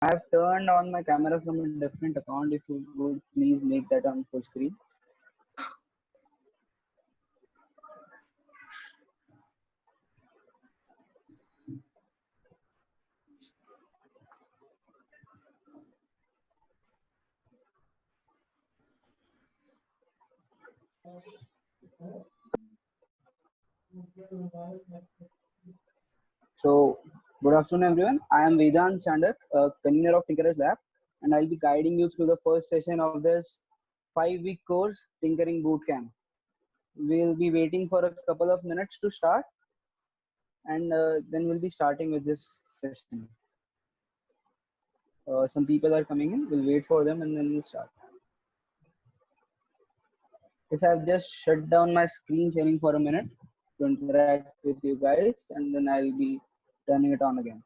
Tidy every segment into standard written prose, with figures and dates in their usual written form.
I have turned on my camera from a different account. If you would please make that on full screen. So, good afternoon, everyone. I am Vedant Chandak, convener of Tinkerers Lab, and I'll be guiding you through the first session of this 5-week course, Tinkering Bootcamp. We'll be waiting for a couple of minutes to start, and then we'll be starting with this session. Some people are coming in. We'll wait for them, and then we'll start. Yes, I've just shut down my screen sharing for a minute to interact with you guys, and then I'll be turning it on again.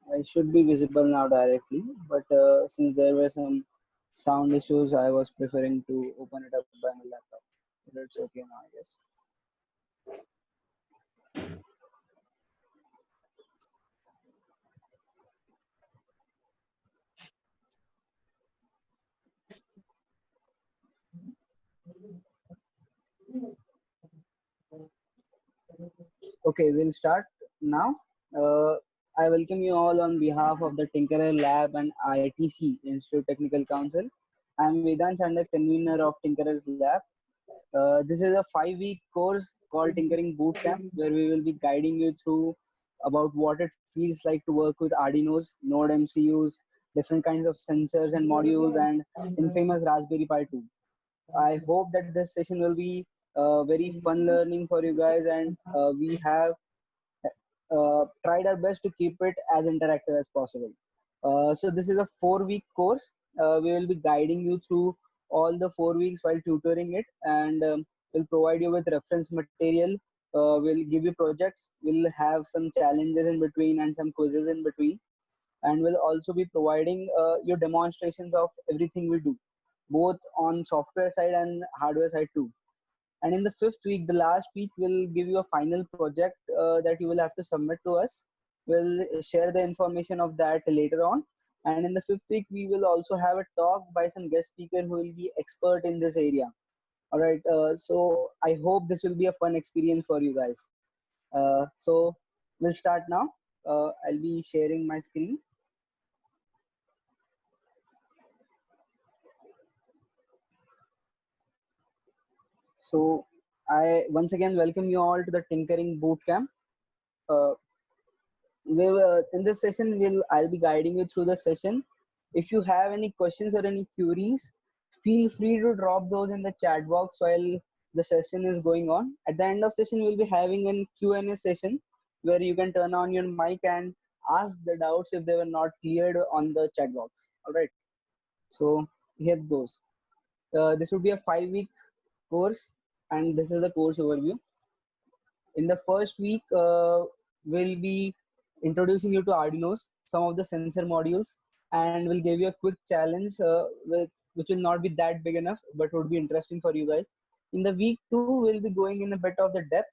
I should be visible now directly, but since there were some sound issues, I was preferring to open it up by my laptop. But it's okay now, I guess. Okay, we'll start now. Uh, I welcome you all on behalf of the Tinkerer Lab and ITC, Institute Technical Council. I'm Vedant Chandak, convener of Tinkerer's Lab. This is a 5-week course called Tinkering Bootcamp, where we will be guiding you through about what it feels like to work with Arduinos, Node MCUs, different kinds of sensors and modules, and infamous Raspberry Pi 2. I hope that this session will be very fun learning for you guys, and we have tried our best to keep it as interactive as possible. So this is a 4-week course. We will be guiding you through all the 4 weeks while tutoring it, and we'll provide you with reference material. We'll give you projects. We'll have some challenges in between and some quizzes in between, and we'll also be providing your demonstrations of everything we do, both on software side and hardware side too. And in the 5th week, the last week, we'll give you a final project that you will have to submit to us. We'll share the information of that later on. And in the 5th week, we will also have a talk by some guest speaker who will be expert in this area. All right. So I hope this will be a fun experience for you guys. So we'll start now. I'll be sharing my screen. So I once again welcome you all to the Tinkering Bootcamp. Uh, in this session, I'll be guiding you through the session. If you have any questions or any queries, feel free to drop those in the chat box while the session is going on. At the end of session, we'll be having a Q&A session where you can turn on your mic and ask the doubts if they were not cleared on the chat box. All right. So here it goes. This would be a 5-week course, and this is the course overview. In the first week, we'll be introducing you to Arduinos, some of the sensor modules, and we'll give you a quick challenge which will not be that big enough, but would be interesting for you guys. In the week 2, we'll be going in a bit of the depth.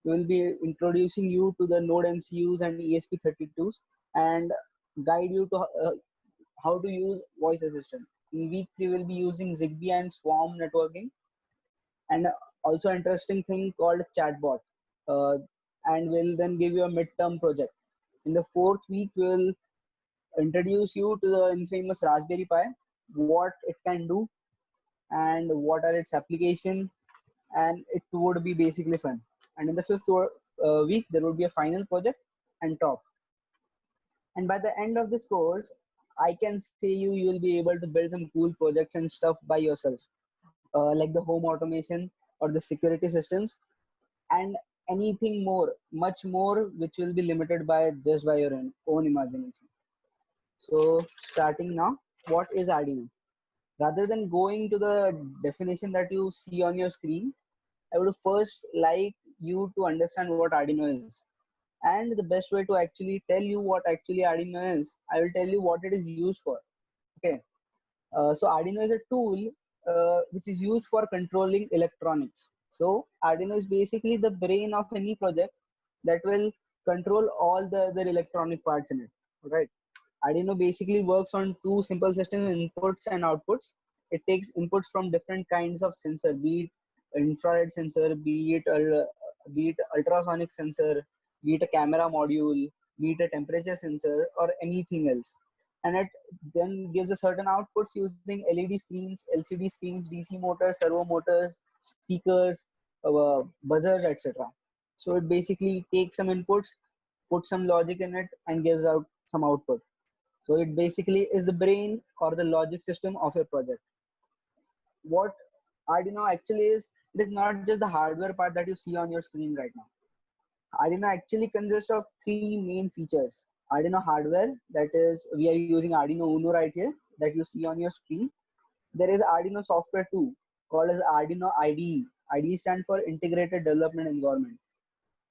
We'll be introducing you to the Node MCUs and ESP32s and guide you to how to use voice assistant. In week 3, we'll be using Zigbee and Swarm networking, and also interesting thing called chatbot, uh, and we'll then give you a midterm project. In the 4th week, we'll introduce you to the infamous Raspberry Pi, what it can do and what are its application, and it would be basically fun. And in the 5th week, there would be a final project and talk. And by the end of this course, I can say you will be able to build some cool projects and stuff by yourself. like the home automation or the security systems, and anything more, much more, which will be limited by just by your own imagination. So starting now, what is Arduino? Rather than going to the definition that you see on your screen, I would first like you to understand what Arduino is. And the best way to actually tell you what actually Arduino is, I will tell you what it is used for. Okay. So Arduino is a tool which is used for controlling electronics. So Arduino is basically the brain of any project that will control all the other electronic parts in it. Right. Arduino basically works on two simple systems, inputs and outputs. It takes inputs from different kinds of sensor, be it infrared sensor, be it ultrasonic sensor, be it a camera module, be it a temperature sensor, or anything else. And it then gives a certain outputs using LED screens, LCD screens, DC motors, servo motors, speakers, buzzers, etc. So it basically takes some inputs, puts some logic in it, and gives out some output. So it basically is the brain or the logic system of your project. What Arduino actually is, it is not just the hardware part that you see on your screen right now. Arduino actually consists of three main features. Arduino hardware, that is, we are using Arduino Uno right here, that you see on your screen. There is Arduino software too, called as Arduino IDE. IDE stands for Integrated Development Environment.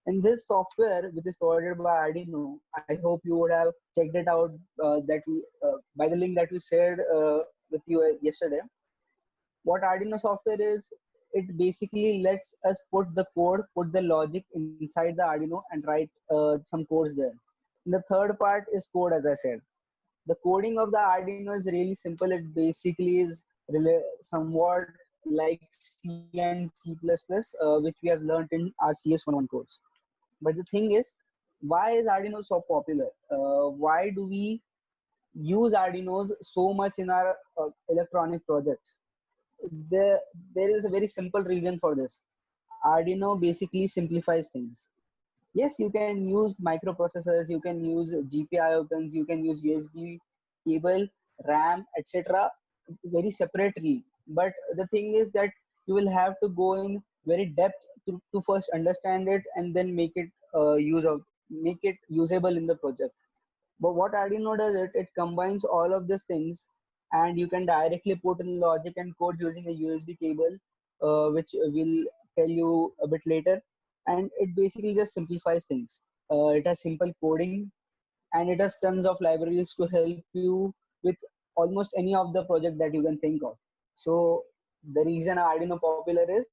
In this software, which is provided by Arduino, I hope you would have checked it out by the link that we shared with you yesterday. What Arduino software is, it basically lets us put the code, put the logic inside the Arduino and write some codes there. And the third part is code, as I said. The coding of the Arduino is really simple. It basically is somewhat like C and C++, which we have learned in our CS101 course. But the thing is, why is Arduino so popular? Why do we use Arduinos so much in our electronic projects? There is a very simple reason for this. Arduino basically simplifies things. Yes, you can use microprocessors, you can use GPIO pins, you can use USB cable, RAM, etc. very separately. But the thing is that you will have to go in very depth to first understand it and then make it usable in the project. But what Arduino does, it combines all of these things, and you can directly put in logic and code using a USB cable, which we'll tell you a bit later. And it basically just simplifies things. It has simple coding, and it has tons of libraries to help you with almost any of the project that you can think of. So the reason Arduino popular is,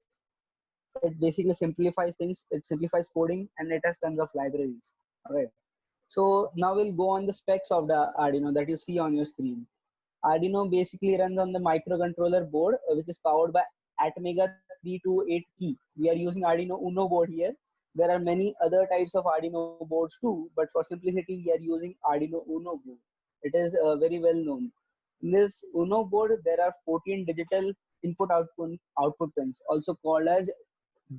it basically simplifies things, it simplifies coding, and it has tons of libraries. All right. So now we'll go on the specs of the Arduino that you see on your screen. Arduino basically runs on the microcontroller board, which is powered by Atmega 328P. We are using Arduino Uno board here. There are many other types of Arduino boards too, but for simplicity, we are using Arduino Uno board. It is very well known. In this Uno board, there are 14 digital output pins, also called as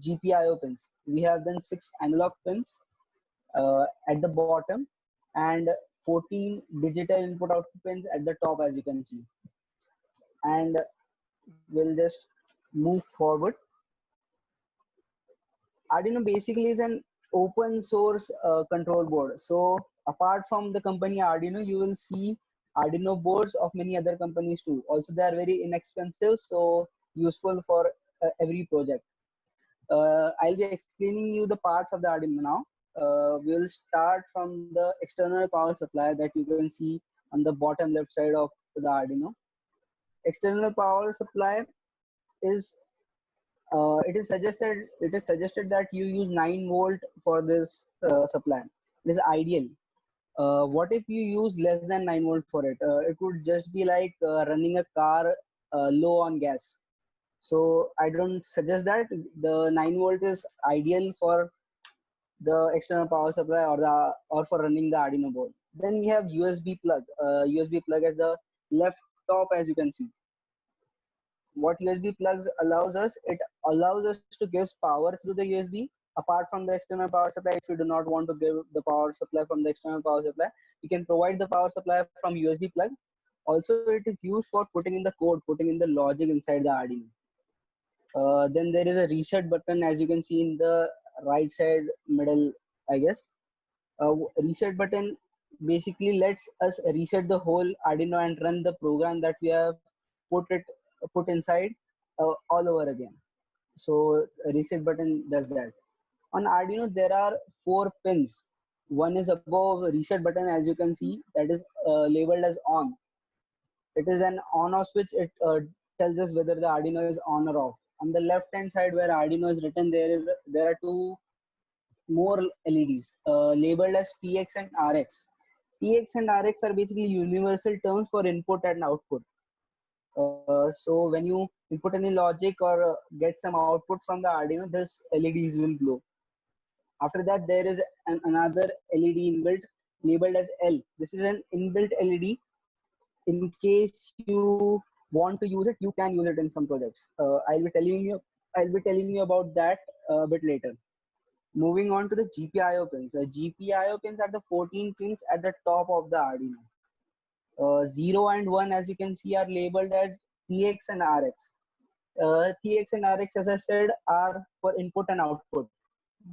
GPIO pins. We have then 6 analog pins at the bottom and 14 digital input output pins at the top, as you can see. And we'll just move forward. Arduino basically is an open source control board. So apart from the company Arduino, you will see Arduino boards of many other companies too. Also, they are very inexpensive, so useful for every project. I'll be explaining you the parts of the Arduino now. We'll start from the external power supply that you can see on the bottom left side of the Arduino. External power supply is it is suggested that you use 9 volt for this supply. It is ideal. What if you use less than 9 volt for it? It would just be like running a car low on gas. So I don't suggest that. The 9 volt is ideal for the external power supply or for running the Arduino board. Then we have USB plug. USB plug at the left top, as you can see. What USB plugs it allows us to give power through the USB. Apart from the external power supply, if you do not want to give the power supply from the external power supply, you can provide the power supply from USB plug. Also, it is used for putting in the code, putting in the logic inside the Arduino. Then there is a reset button, as you can see in the right side middle, I guess. Reset button basically lets us reset the whole Arduino and run the program that we have put inside all over again. So a reset button does that. On Arduino, there are 4 pins. One is above reset button, as you can see, that is labeled as on. It is an on-off switch. It tells us whether the Arduino is on or off. On the left-hand side, where Arduino is written, there are 2 more LEDs labeled as TX and RX. TX and RX are basically universal terms for input and output. So when you input any logic or get some output from the Arduino, this LEDs will glow. After that, there is another LED inbuilt labeled as L. This is an inbuilt LED. In case you want to use it, you can use it in some projects. I'll be telling you about that a bit later. Moving on to the GPIO pins. The GPIO pins are the 14 pins at the top of the Arduino. 0 and 1, as you can see, are labeled as TX and RX. TX and RX, as I said, are for input and output.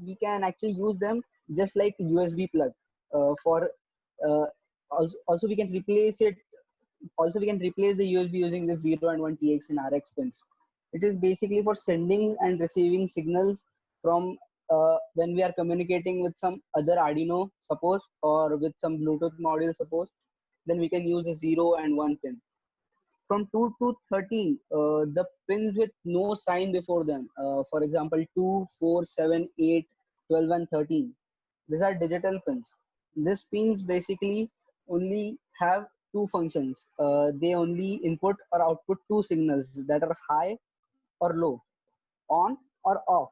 We can actually use them just like USB plug. Also, we can replace it. Also, we can replace the USB using the 0 and 1 TX and RX pins. It is basically for sending and receiving signals from when we are communicating with some other Arduino, suppose, or with some Bluetooth module, suppose. Then we can use a 0 and 1 pin. From 2 to 13, the pins with no sign before them, for example, 2, 4, 7, 8, 12, and 13. These are digital pins. These pins basically only have 2 functions. They only input or output 2 signals that are high or low, on or off.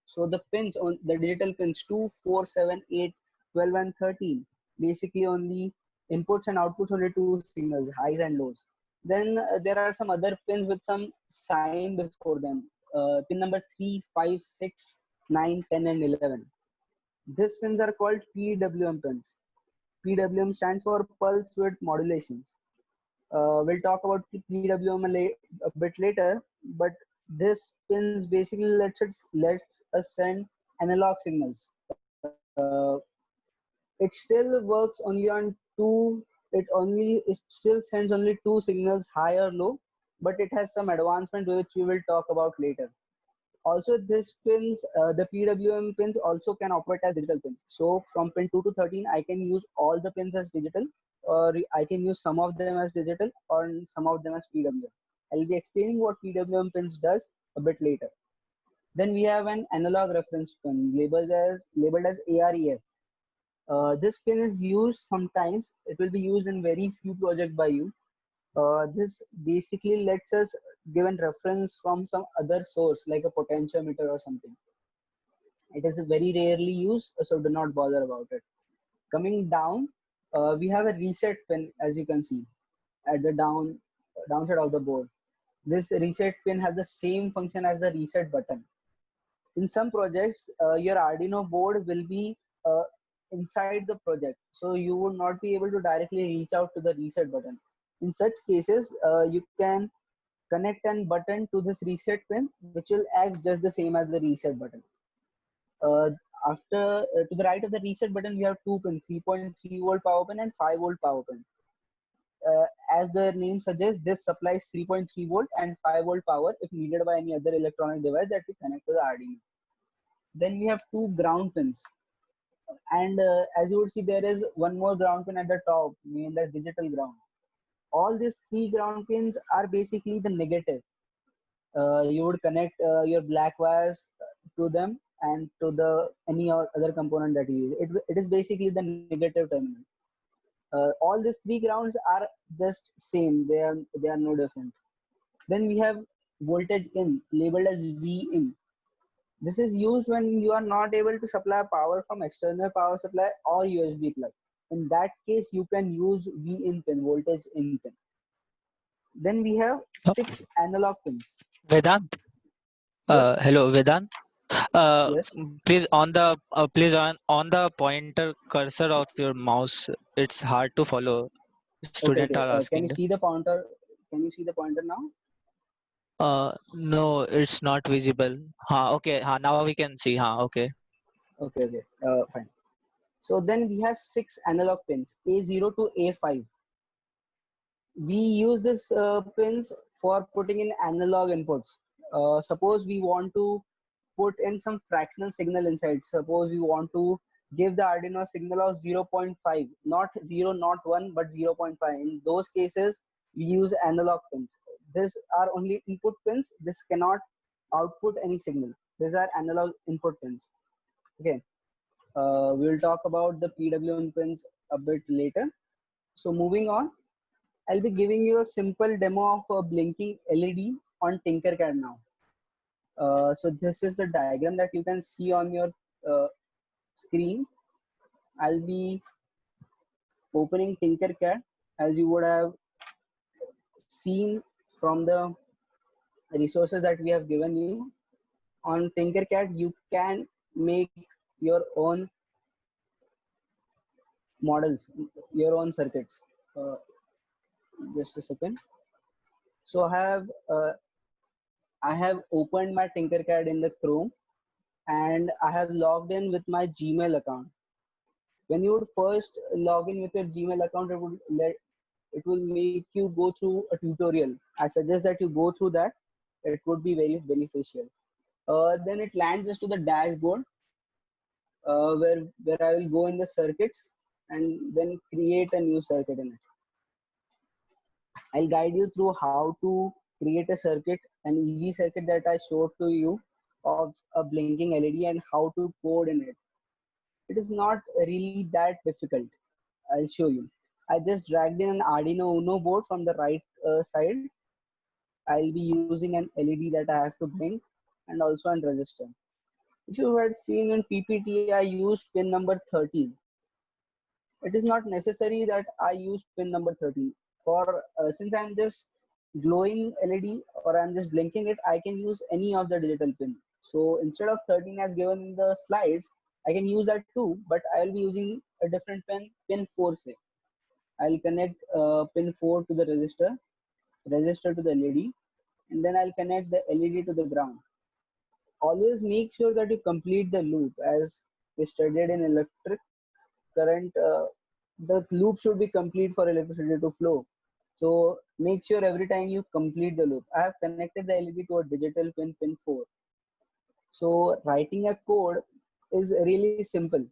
So the pins on the digital pins 2, 4, 7, 8, 12, and 13 basically only inputs and outputs only 2 signals, highs and lows. Then there are some other pins with some sign before them. Pin number 3, 5, 6, 9, 10, and 11. These pins are called PWM pins. PWM stands for pulse width modulations. We'll talk about PWM a bit later, but this pins basically lets us send analog signals. It still works only on 2. It still sends only 2 signals, high or low, but it has some advancement which we will talk about later. Also, this pins, the PWM pins also can operate as digital pins. So from pin 2 to 13, I can use all the pins as digital, or I can use some of them as digital, or some of them as PWM. I'll be explaining what PWM pins does a bit later. Then we have an analog reference pin labeled as AREF. This pin is used sometimes. It will be used in very few projects by you. This basically lets us give a reference from some other source like a potentiometer or something. It is very rarely used, so do not bother about it. Coming down, we have a reset pin, as you can see at the downside of the board. This reset pin has the same function as the reset button. In some projects, your Arduino board will be inside the project, so you would not be able to directly reach out to the reset button. In such cases, you can connect a button to this reset pin, which will act just the same as the reset button. Uh, to the right of the reset button, we have 2 pins: 3.3 volt power pin and 5 volt power pin. As the name suggests, this supplies 3.3 volt and 5 volt power if needed by any other electronic device that we connect to the Arduino. Then we have 2 ground pins, and as you would see, there is one more ground pin at the top named as digital ground. All these 3 ground pins are basically the negative. You would connect your black wires to them and to the any other component that you use. It is basically the negative terminal. All these 3 grounds are just same. They are no different. Then we have voltage in labeled as V in. This is used when you are not able to supply power from external power supply or USB plug. In that case, you can use V in pin, voltage in pin. Then we have 6 analog pins. Vedant. Yes. Hello, Vedant. Yes. Please on the pointer cursor of your mouse. It's hard to follow. Okay. Student Okay. are Can asking. you see the pointer? Can you see the pointer now? No, it's not visible. Okay. Now we can see. Okay. Okay, okay, fine. So then we have 6 analog pins, A0 to A5. We use this pins for putting in analog inputs. Suppose we want to put in some fractional signal inside. Suppose we want to give the Arduino a signal of 0.5, not 0, not 1, but 0.5. In those cases, we use analog pins. These are only input pins. This cannot output any signal. These are analog input pins. Okay. We'll talk about the PWM pins a bit later. So moving on, I'll be giving you a simple demo of a blinking LED on Tinkercad now. So this is the diagram that you can see on your uh, screen. I'll be opening Tinkercad as you would have seen from the resources that we have given you. On Tinkercad, you can make your own models, your own circuits. Uh, just a second. So I have opened my Tinkercad in the Chrome and I have logged in with my Gmail account. When you would first log in with your Gmail account, it will make you go through a tutorial. I suggest that you go through that. It would be very beneficial. Then it lands us to the dashboard where I will go in the circuits and then create a new circuit in it. I'll guide you through how to create a circuit, an easy circuit that I showed to you of a blinking LED and how to code in it. It is not really that difficult. I'll show you. I just dragged in an Arduino Uno board from the right side. I'll be using an LED that I have to blink and also an resistor. If you had seen in PPT, I used pin number 13. It is not necessary that I use pin number 13. For since I'm just glowing LED or I'm just blinking it, I can use any of the digital pin. So instead of 13 as given in the slides, I can use that too, but I'll be using a different pin 4 say. I'll connect pin 4 to the resistor to the LED, and then I'll connect the LED to the ground. Always make sure that you complete the loop as we studied in electric current. The loop should be complete for electricity to flow. So make sure every time you complete the loop. I have connected the LED to a digital pin 4. So writing a code is really simple.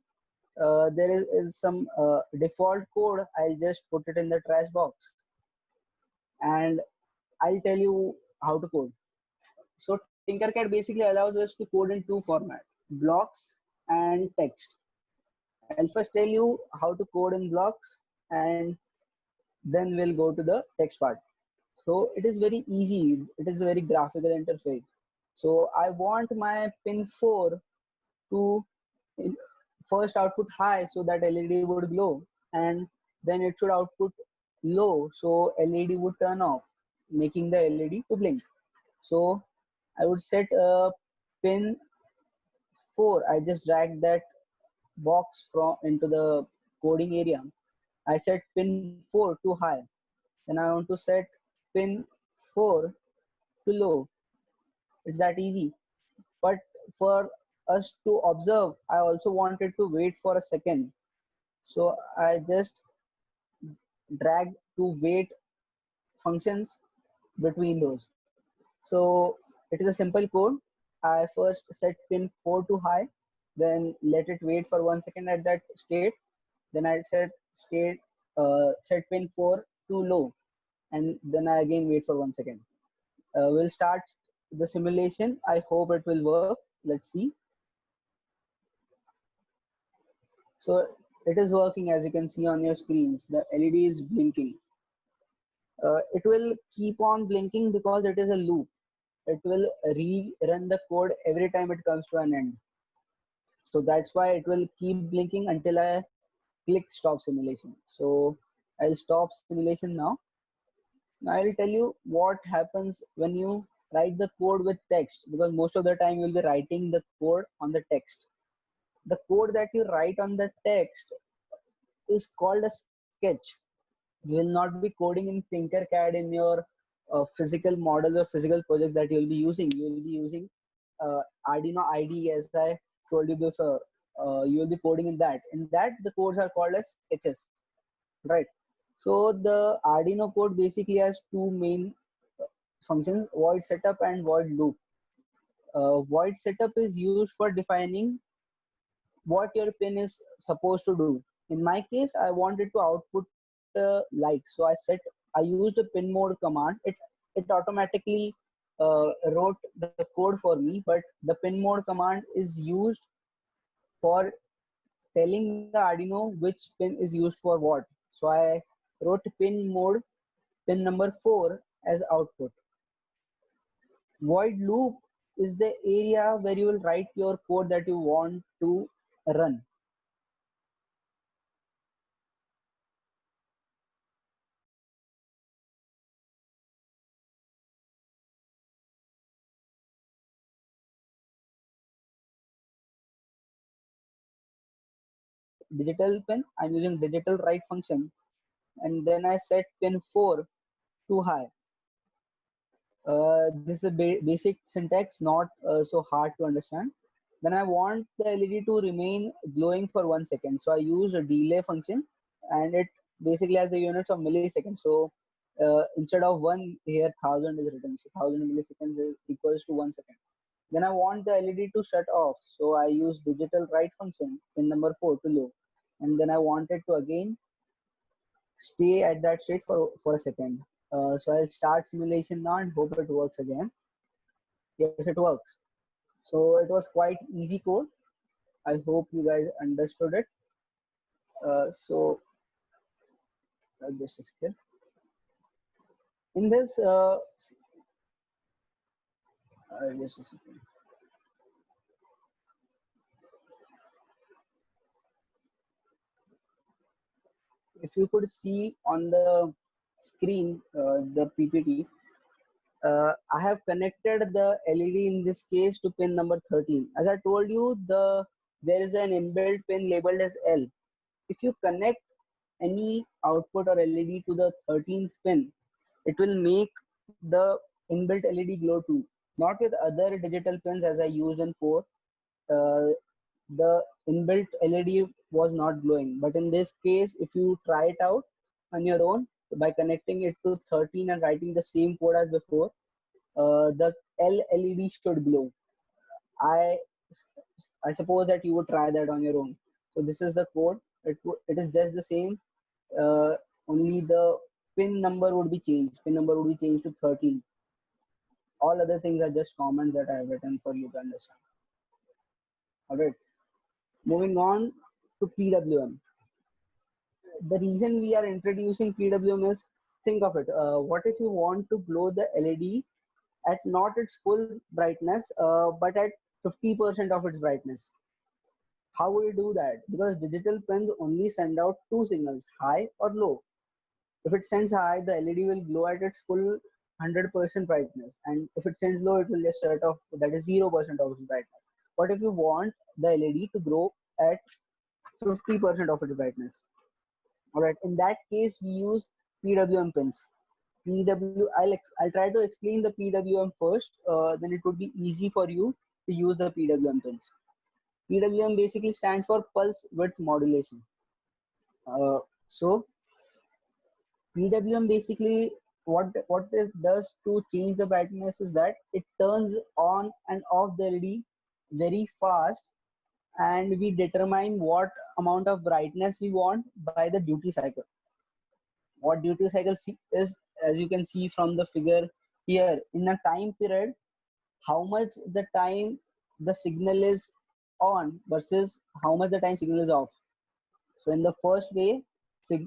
There is some default code. I'll just put it in the trash box and I'll tell you how to code. So Tinkercad basically allows us to code in two formats, blocks and text. I'll first tell you how to code in blocks and then we'll go to the text part. So it is very easy. It is a very graphical interface. So I want my pin 4 to first output high so that LED would glow, and then it should output low so LED would turn off, making the LED to blink. So I would set a pin 4. I just dragged that box from into the coding area. I set pin 4 too high. Then I want to set pin 4 to low. It's that easy. But for us to observe, I also wanted to wait for a second. So I just drag to wait functions between those. So it is a simple code. I first set pin 4 to high, then let it wait for 1 second at that state. Then I set pin 4 to low, and then I again wait for 1 second. We'll start the simulation. I hope it will work. Let's see. So it is working as you can see on your screens. The LED is blinking. It will keep on blinking because it is a loop. It will rerun the code every time it comes to an end. So that's why it will keep blinking until I click stop simulation. So I'll stop simulation now. Now I'll tell you what happens when you write the code with text, because most of the time you'll be writing the code on the text. The code that you write on the text is called a sketch. You will not be coding in Tinkercad in your physical models or physical project that you'll be using. You'll be using Arduino IDE, as I told you before. You will be coding in that. In that, the codes are called as sketches, right? So the Arduino code basically has two main functions: void setup and void loop. Void setup is used for defining what your pin is supposed to do. In my case, I wanted to output light, so I used a pin mode command. It automatically wrote the code for me, but the pin mode command is used for telling the Arduino which pin is used for what. So I wrote pin mode, pin number 4 as output. Void loop is the area where you will write your code that you want to run. Digital pin, I'm using digital write function, and then I set pin 4 to high. This is a basic syntax, not so hard to understand. Then I want the LED to remain glowing for 1 second. So I use a delay function, and it basically has the units of milliseconds. So instead of one here, 1000 is written. So 1000 milliseconds is equals to 1 second. Then I want the LED to shut off. So I use digital write function pin number 4 to low. And then I want it to again stay at that state for a second. So I'll start simulation now and hope it works again. Yes, it works. So it was quite easy code. I hope you guys understood it. So just a second. In this, just a second. If you could see on the screen, the PPT, I have connected the LED in this case to pin number 13. As I told you, there is an inbuilt pin labeled as L. If you connect any output or LED to the 13th pin, it will make the inbuilt LED glow too. Not with other digital pins as I used in 4. Uh, the inbuilt LED was not glowing. But in this case, if you try it out on your own by connecting it to 13 and writing the same code as before, the LED should glow. I I suppose that you would try that on your own. So this is the code. It is just the same. Only the pin number would be changed. Pin number would be changed to 13. All other things are just comments that I have written for you to understand. All right. Moving on to PWM. The reason we are introducing PWM is, think of it. What if you want to glow the LED at not its full brightness, but at 50% of its brightness? How will you do that? Because digital pins only send out two signals, high or low. If it sends high, the LED will glow at its full 100% brightness. And if it sends low, it will just shut off, that is 0% of its brightness. What if you want the LED to grow at 50% of its brightness? All right, in that case, we use PWM pins. I'll try to explain the PWM first, then it would be easy for you to use the PWM pins. PWM basically stands for pulse width modulation. So PWM basically what it does to change the brightness is that it turns on and off the LED very fast, and we determine what amount of brightness we want by the duty cycle. What duty cycle is, as you can see from the figure here, in a time period, how much the time the signal is on versus how much the time signal is off. So in the first way, it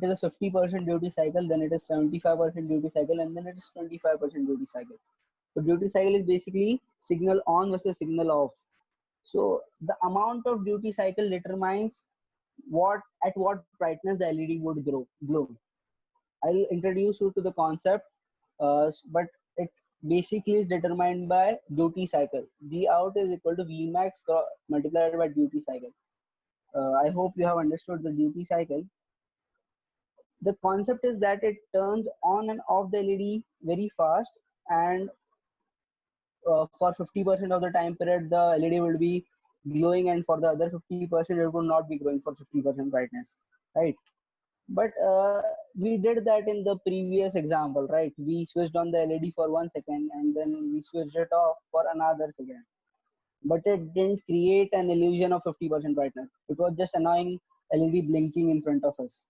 is a 50% duty cycle, then it is 75% duty cycle, and then it is 25% duty cycle. So duty cycle is basically signal on versus signal off. So the amount of duty cycle determines at what brightness the LED would glow. I'll introduce you to the concept, but it basically is determined by duty cycle. V out is equal to Vmax multiplied by duty cycle. I hope you have understood the duty cycle. The concept is that it turns on and off the LED very fast, and for 50% of the time period, the LED will be glowing, and for the other 50%, it will not be glowing for 50% brightness, right? But we did that in the previous example, right? We switched on the LED for 1 second and then we switched it off for another second. But it didn't create an illusion of 50% brightness. It was just annoying LED blinking in front of us.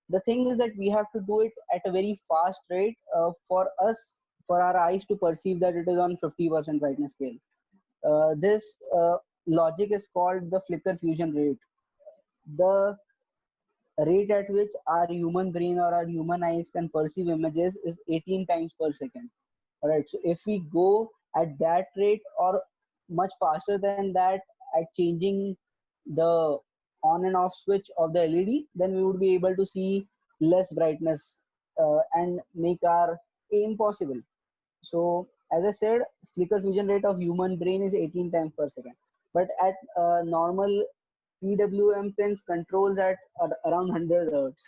The thing is that we have to do it at a very fast rate for us, for our eyes to perceive that it is on 50% brightness scale. This logic is called the flicker fusion rate. The rate at which our human brain or our human eyes can perceive images is 18 times per second. All right. So if we go at that rate or much faster than that at changing the on and off switch of the LED, then we would be able to see less brightness and make our aim possible. So as I said, flicker fusion rate of human brain is 18 times per second. But at normal PWM pins controls at around 100 hertz.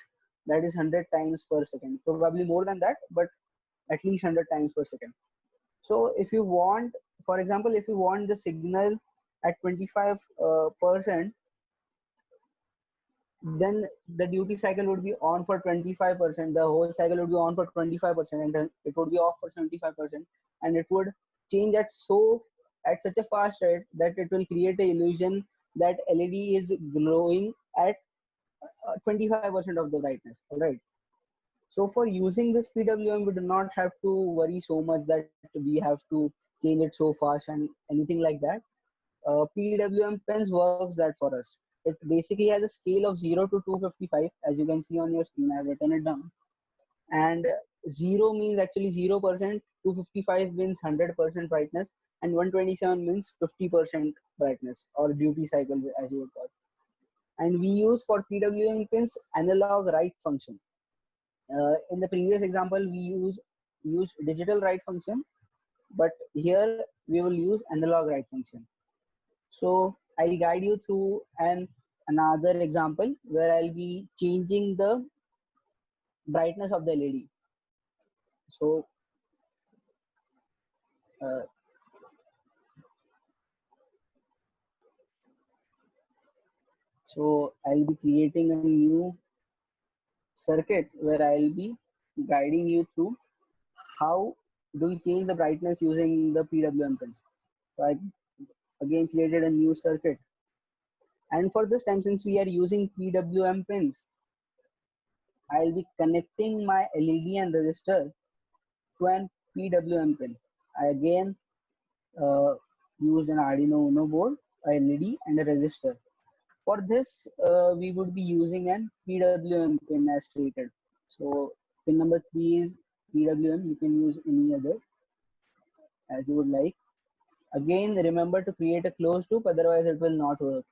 That is 100 times per second. Probably more than that, but at least 100 times per second. So if you want, for example, if you want the signal at 25%, then the duty cycle would be on for 25%. The whole cycle would be on for 25%, and then it would be off for 75%, and it would change at such a fast rate that it will create a illusion that LED is glowing at 25% of the brightness. All right. So for using this PWM, we do not have to worry so much that we have to change it so fast and anything like that. PWM pens works that for us. It basically has a scale of 0 to 255, as you can see on your screen. I have written it down. And 0 means actually 0%, 255 means 100% brightness, and 127 means 50% brightness, or duty cycles as you would call. And we use for PWM pins analog write function. In the previous example, we use digital write function, but here we will use analog write function. So I'll guide you through another example where I'll be changing the brightness of the LED. So uh, I'll be creating a new circuit where I'll be guiding you through how do we change the brightness using the PWM pins. So I again created a new circuit. And for this time, since we are using PWM pins, I'll be connecting my LED and resistor to an PWM pin. I again used an Arduino Uno board, a LED and a resistor. For this, we would be using an PWM pin as stated. So pin number 3 is PWM. You can use any other as you would like. Again, remember to create a closed loop, otherwise it will not work.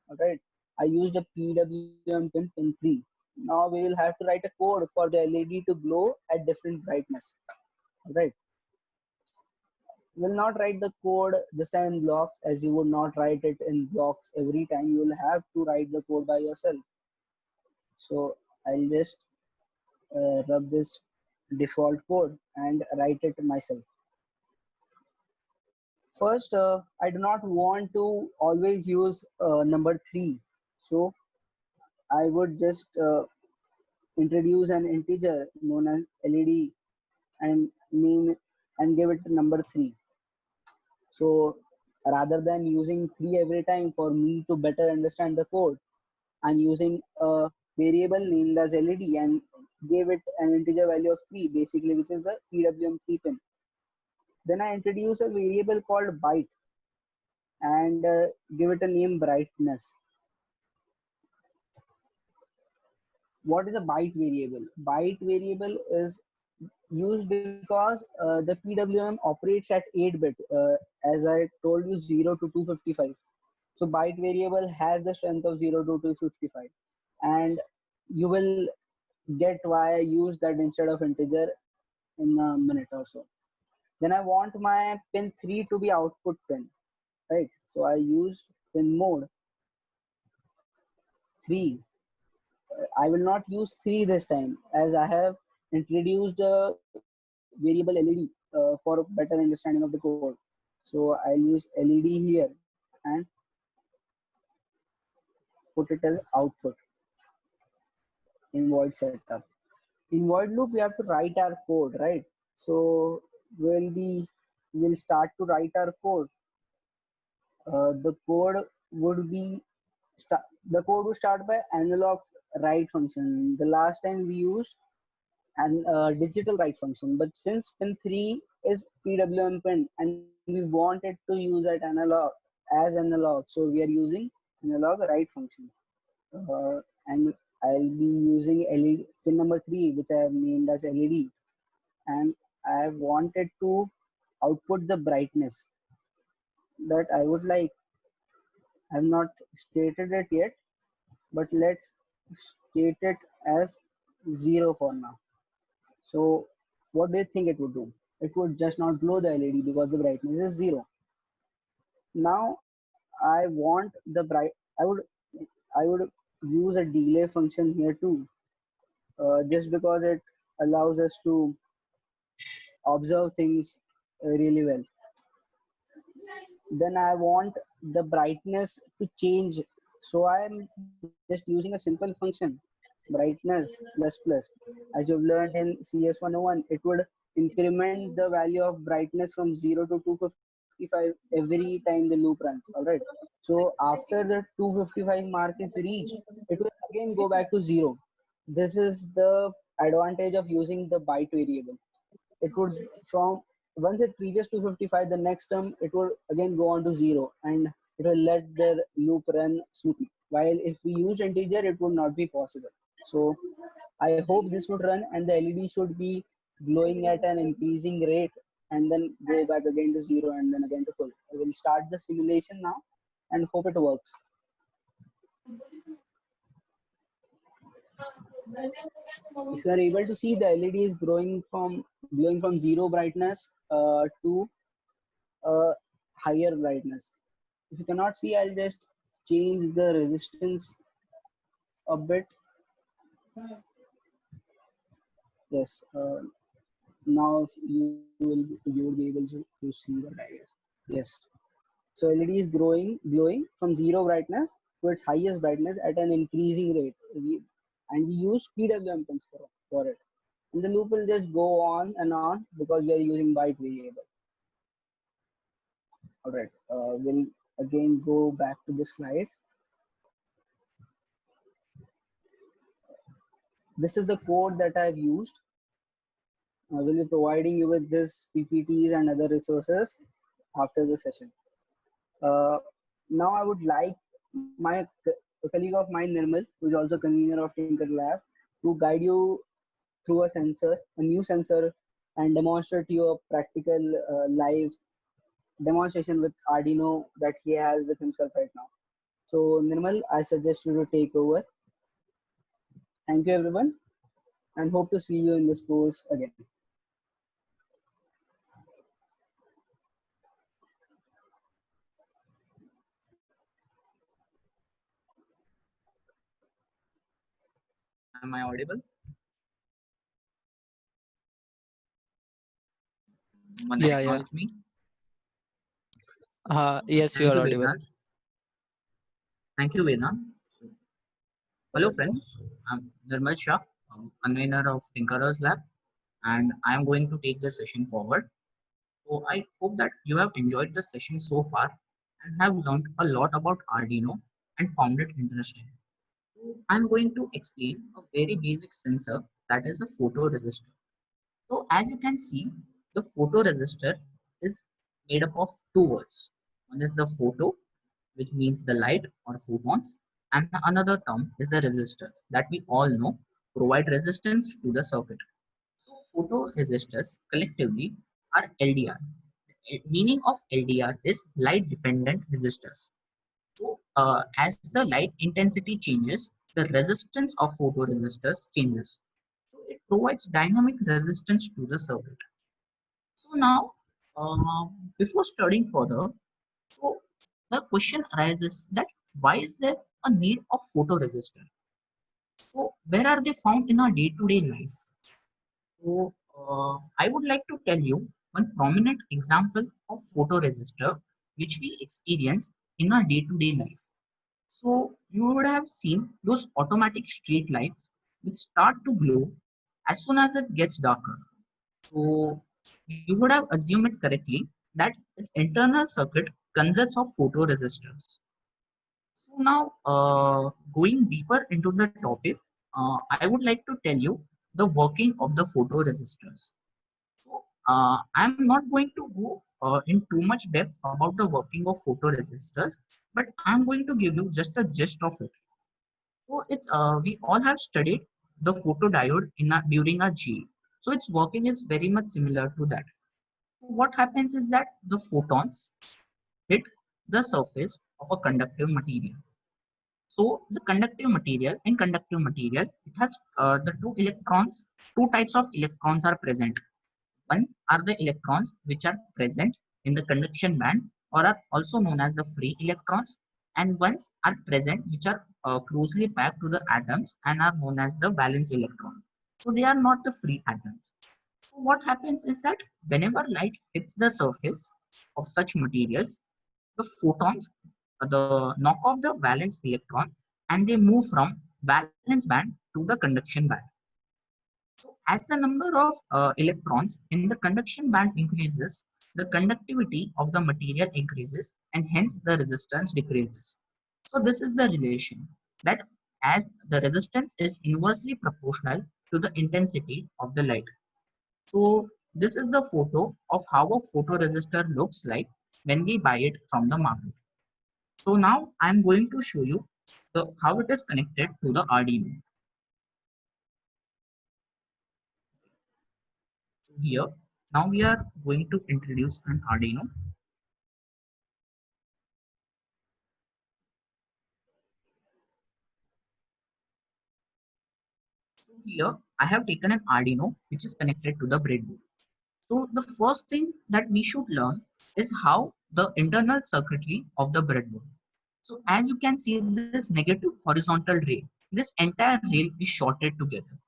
All right. I used a PWM pin 3. Now we will have to write a code for the LED to glow at different brightness. All right. Will not write the code this time in blocks, as you would not write it in blocks every time. You will have to write the code by yourself. So I'll just rub this default code and write it myself. First, I do not want to always use number 3. So I would just introduce an integer known as LED and name and give it number 3. So rather than using 3 every time, for me to better understand the code, I'm using a variable named as LED and gave it an integer value of 3, basically, which is the PWM3 pin. Then I introduce a variable called byte and give it a name brightness. What is a byte variable? Byte variable is used because the PWM operates at 8-bit, as I told you, 0 to 255. So byte variable has the strength of 0 to 255, and you will get why I use that instead of integer in a minute or so. Then I want my pin 3 to be output pin, right? So I use pin mode 3 I will not use 3 this time, as I have introduced a variable LED for better understanding of the code. So I'll use LED here and put it as output in void setup. In void loop, we have to write our code, right? So we'll start to write our code. The code would be the code would start by analog write function. The last time we used an digital write function, but since pin 3 is PWM pin and we wanted to use it analog, so we are using analog write function. And I'll be using LED pin number 3, which I have named as LED, and I wanted to output the brightness that I would like. I have not stated it yet, but let's state it as 0 for now. So what do you think it would do? It would just not glow the LED because the brightness is 0. Now I want the I would use a delay function here too, just because it allows us to observe things really well. Then I want the brightness to change. So I am just using a simple function, brightness plus plus. As you've learned in CS 101, it would increment the value of brightness from 0 to 255 every time the loop runs. All right. So after the 255 mark is reached, it will again go back to 0. This is the advantage of using the byte variable. It would from once it reaches 255, the next term it will again go on to 0 and it will let the loop run smoothly. While if we use integer, it would not be possible. So I hope this would run and the LED should be glowing at an increasing rate and then go back again to 0 and then again to full. I will start the simulation now and hope it works. If you are able to see, the LED is glowing from 0 brightness to higher brightness. If you cannot see, I'll just change the resistance a bit. Yes, now you will be able to see that, I guess. Yes. So LED is glowing from 0 brightness to its highest brightness at an increasing rate. And we use PWM pins for it. And the loop will just go on and on because we are using byte variable. All right, we'll again go back to the slides. This is the code that I've used. I will be providing you with this PPTs and other resources after the session. Now I would like a colleague of mine, Nirmal, who is also convener of Tinker Lab, to guide you through a new sensor, and demonstrate you a practical live demonstration with Arduino that he has with himself right now. So Nirmal, I suggest you to take over. Thank you everyone, and hope to see you in this course again. Am I audible? Someone Yeah, acknowledge me? yes, you Thank are you, audible. Vedant. Thank you, Vedant. Hello, friends. I'm Nirmal Shah, convener of Tinkerers Lab, and I am going to take the session forward. So I hope that you have enjoyed the session so far and have learned a lot about Arduino and found it interesting. I'm going to explain a very basic sensor, that is a photoresistor. So as you can see, the photoresistor is made up of two words. One is the photo, which means the light or photons, and another term is the resistors that we all know provide resistance to the circuit. So photoresistors collectively are LDR. The meaning of LDR is light dependent resistors. So as the light intensity changes, the resistance of photoresistors changes. So it provides dynamic resistance to the circuit. So now, before studying further, so the question arises that why is there a need of photoresistor? So where are they found in our day-to-day life? So I would like to tell you one prominent example of photoresistor which we experience in our day-to-day life. So you would have seen those automatic street lights which start to glow as soon as it gets darker. So you would have assumed it correctly that its internal circuit consists of photoresistors. So now, going deeper into the topic, I would like to tell you the working of the photoresistors. So I'm not going to go in too much depth about the working of photoresistors, but I'm going to give you just a gist of it. So it's we all have studied the photodiode during our GE. So its working is very much similar to that. So what happens is that the photons hit the surface of a conductive material. So the conductive material, it has the two types of electrons are present. One are the electrons which are present in the conduction band or are also known as the free electrons, and ones are present which are closely packed to the atoms and are known as the valence electron. So they are not the free atoms. So what happens is that whenever light hits the surface of such materials, the photons the knock off the valence electron and they move from valence band to the conduction band. So as the number of electrons in the conduction band increases, the conductivity of the material increases and hence the resistance decreases. So this is the relation that as the resistance is inversely proportional to the intensity of the light. So this is the photo of how a photoresistor looks like when we buy it from the market. So now I'm going to show you how it is connected to the Arduino. Here, now we are going to introduce an Arduino. So here, I have taken an Arduino which is connected to the breadboard. So the first thing that we should learn is how the internal circuitry of the breadboard. So as you can see this negative horizontal rail, this entire rail is shorted together.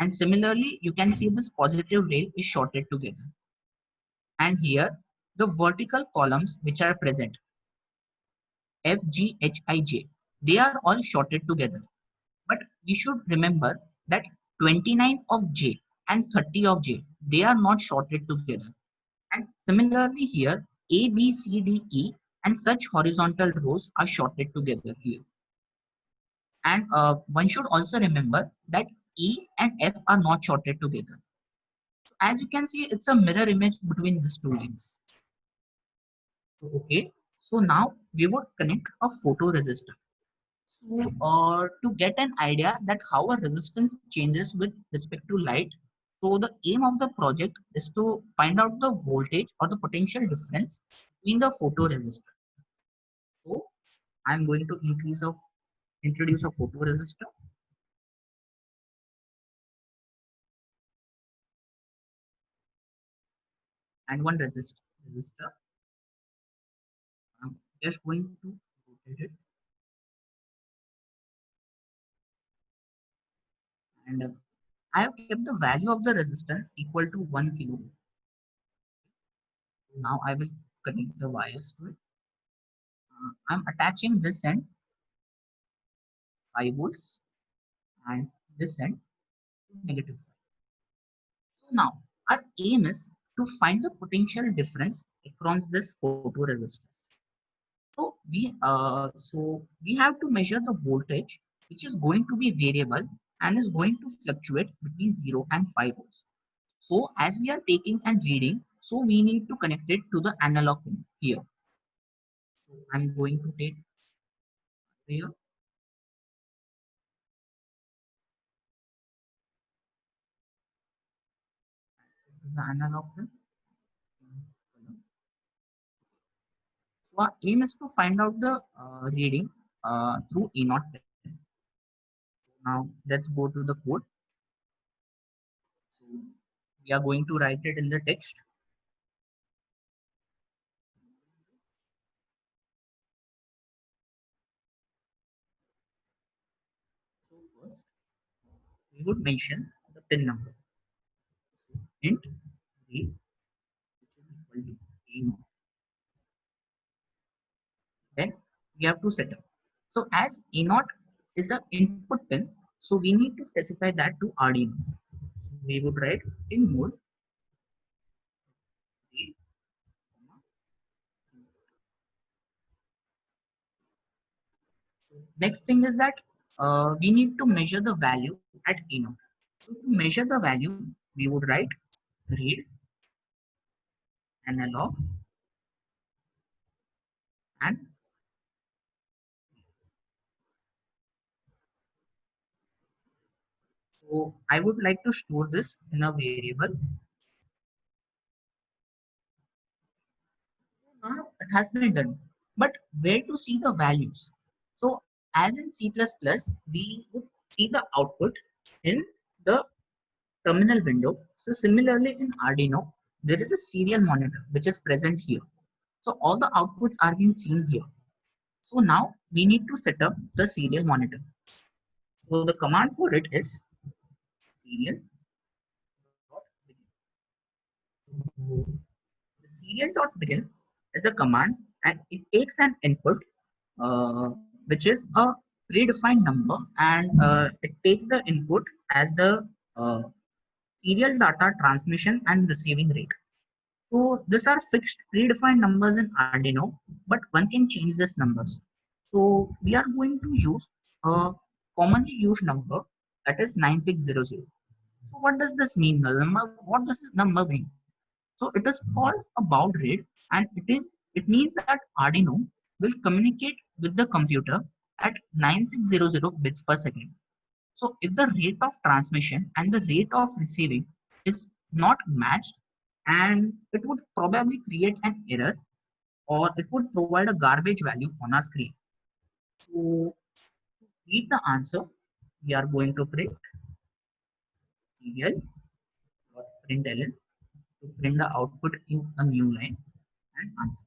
And similarly, you can see this positive rail is shorted together. And here, the vertical columns which are present, F, G, H, I, J, they are all shorted together. But we should remember that 29 of J and 30 of J, they are not shorted together. And similarly here, A, B, C, D, E, and such horizontal rows are shorted together here. And one should also remember that E and F are not shorted together. As you can see, it's a mirror image between these two lines. Okay, so now we would connect a photoresistor. So, to get an idea that how a resistance changes with respect to light, so the aim of the project is to find out the voltage or the potential difference between the photoresistor. So I'm going to introduce a photoresistor and one resistor. I'm just going to rotate it, and I have kept the value of the resistance equal to 1 kilo. Now I will connect the wires to it. I'm attaching this end 5 volts and this end negative 5. So now our aim is to find the potential difference across this photoresistors. So we have to measure the voltage which is going to be variable and is going to fluctuate between 0 and 5 volts. So as we are taking and reading, so we need to connect it to the analog pin here. So I'm going to take here. The analog pin. So our aim is to find out the reading through E0 pin. Now let's go to the code. So we are going to write it in the text. So first we would mention the pin number. Int read, which is equal to A0. Then we have to set up. So as A0 is an input pin, so we need to specify that to Arduino. So we would write in mode read, next thing is that we need to measure the value at A0. So to measure the value, we would write read analog and so I would like to store this in a variable. Now it has been done, but where to see the values? So as in C++, we would see the output in the terminal window. So similarly in Arduino, there is a serial monitor which is present here. So all the outputs are being seen here. So now we need to set up the serial monitor. So the command for it is serial. The serial.begin is a command and it takes an input which is a predefined number and it takes the input as the uh, serial data transmission and receiving rate. So these are fixed predefined numbers in Arduino, but one can change these numbers. So we are going to use a commonly used number that is 9600. So what does this mean? The number, what does this number mean? So it is called a baud rate and it means that Arduino will communicate with the computer at 9600 bits per second. So if the rate of transmission and the rate of receiving is not matched, and it would probably create an error or it would provide a garbage value on our screen. So to read the answer, we are going to print serial or println to print the output in a new line and answer.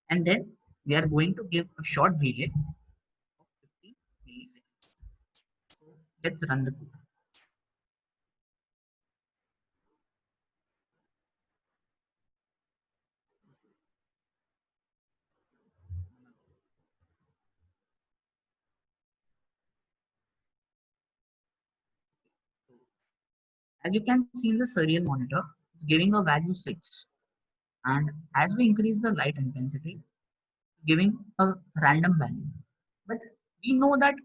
And then we are going to give a short delay of 50 milliseconds. So let's run the code. As you can see in the serial monitor, it's giving a value 6. And as we increase the light intensity, giving a random value. But we know that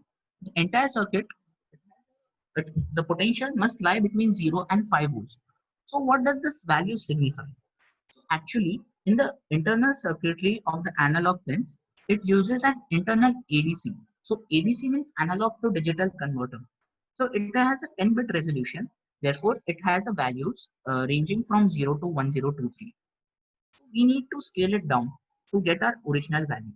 the entire circuit, the potential must lie between 0 and 5 volts. So what does this value signify? So actually, in the internal circuitry of the analog pins, it uses an internal ADC. So ADC means analog to digital converter. So it has a 10-bit resolution. Therefore, it has the values ranging from 0 to 1023. So we need to scale it down to get our original value.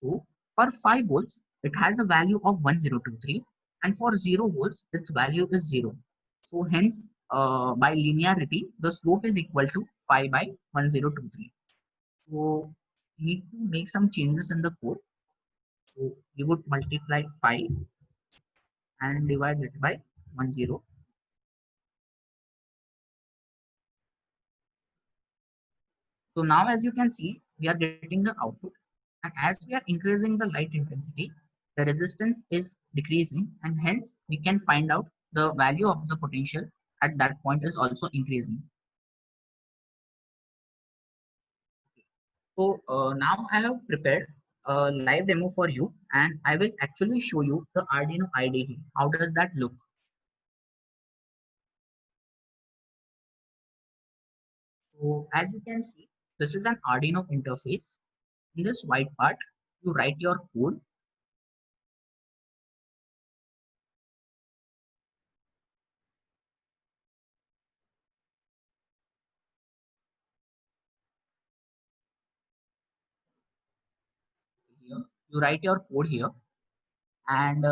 So for 5 volts, it has a value of 1023, and for 0 volts, its value is 0. So hence, by linearity, the slope is equal to 5 by 1023. So we need to make some changes in the code. So we would multiply 5 and divide it by 10. So now as you can see, we are getting the output, and as we are increasing the light intensity, the resistance is decreasing, and hence we can find out the value of the potential at that point is also increasing. So now I have prepared a live demo for you, and I will actually show you the Arduino IDE. How does that look? So as you can see, this is an Arduino interface. In this white part, you write your code. Here, you write your code here, and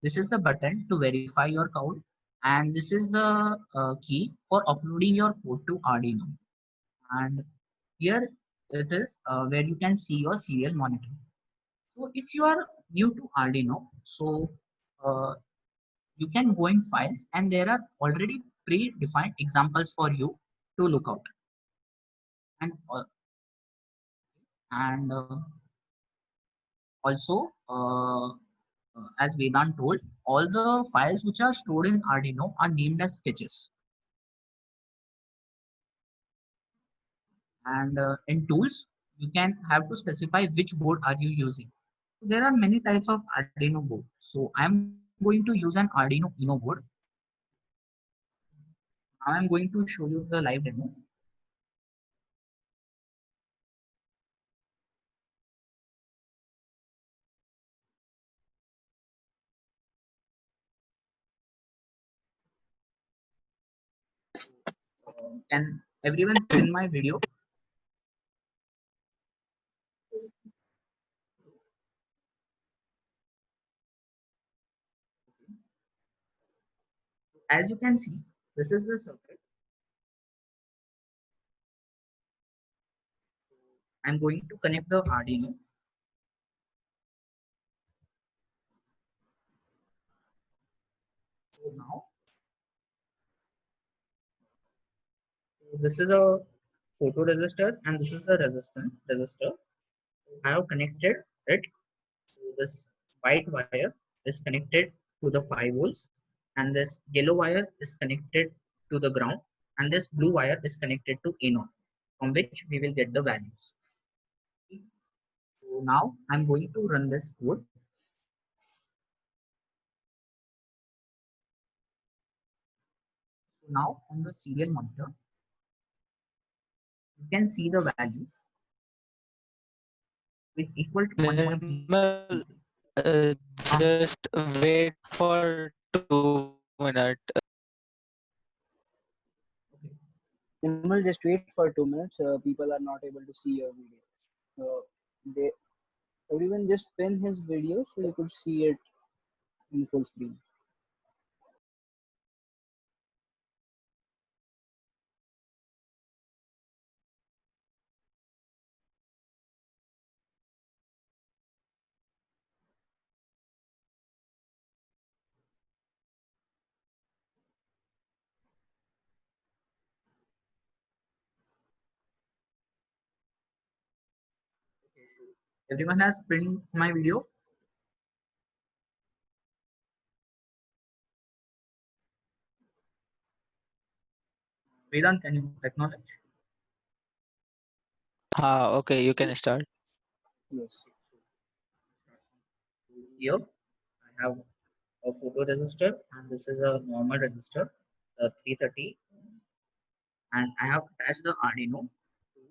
this is the button to verify your code, and this is the key for uploading your code to Arduino. And here it is where you can see your serial monitor. So if you are new to Arduino, so uh, you can go in files and there are already predefined examples for you to look out. And also, as Vedant told, all the files which are stored in Arduino are named as sketches. And in tools, you can have to specify which board are you using. So there are many types of Arduino board. So I'm going to use an Arduino Uno board. Now I'm going to show you the live demo. Can everyone pin my video? As you can see, this is the circuit. I'm going to connect the Arduino. So now, this is a photoresistor and this is the resistor. I have connected it. So this white wire is connected to the 5 volts and this yellow wire is connected to the ground and this blue wire is connected to Anode from which we will get the values. So now I'm going to run this code. So now on the serial monitor, you can see the values which equal to 1.3. Nirmal, just wait for 2 minutes. Nirmal, just wait for 2 minutes. People are not able to see your video. They everyone just pin his video so you could see it in full screen. Everyone has pinned my video. Vedant, can you acknowledge? Okay, you can start. Yes. Here I have a photoresistor and this is a normal resistor, 330, and I have attached the Arduino to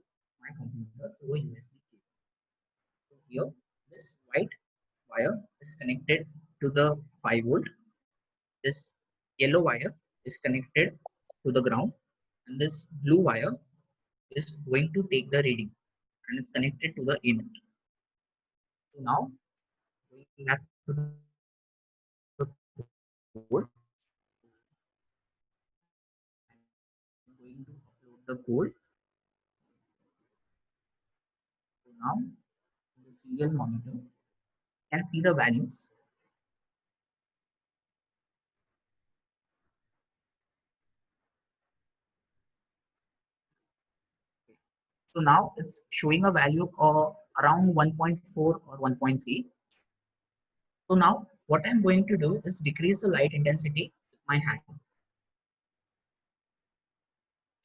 my computer through a USB cable. So here this white wire is connected to the 5 volt. This yellow wire is connected to the ground and this blue wire is going to take the reading and it's connected to the input. So now going back to the code, I'm going to upload the code. So now the serial monitor can see the values. So now it's showing a value of around 1.4 or 1.3. So now what I'm going to do is decrease the light intensity with my hand.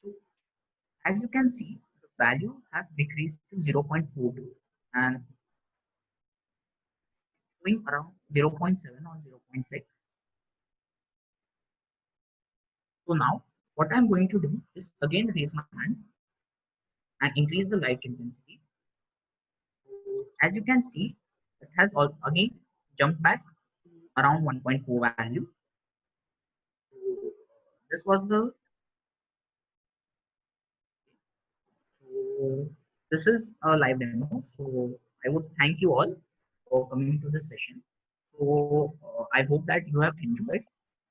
So as you can see, the value has decreased to 0.42 and going around 0.7 or 0.6. So now what I'm going to do is again raise my hand and increase the light intensity. As you can see, it has again jumped back around 1.4 value. So this was the so this is a live demo. So I would thank you all for coming to this session. So I hope that you have enjoyed.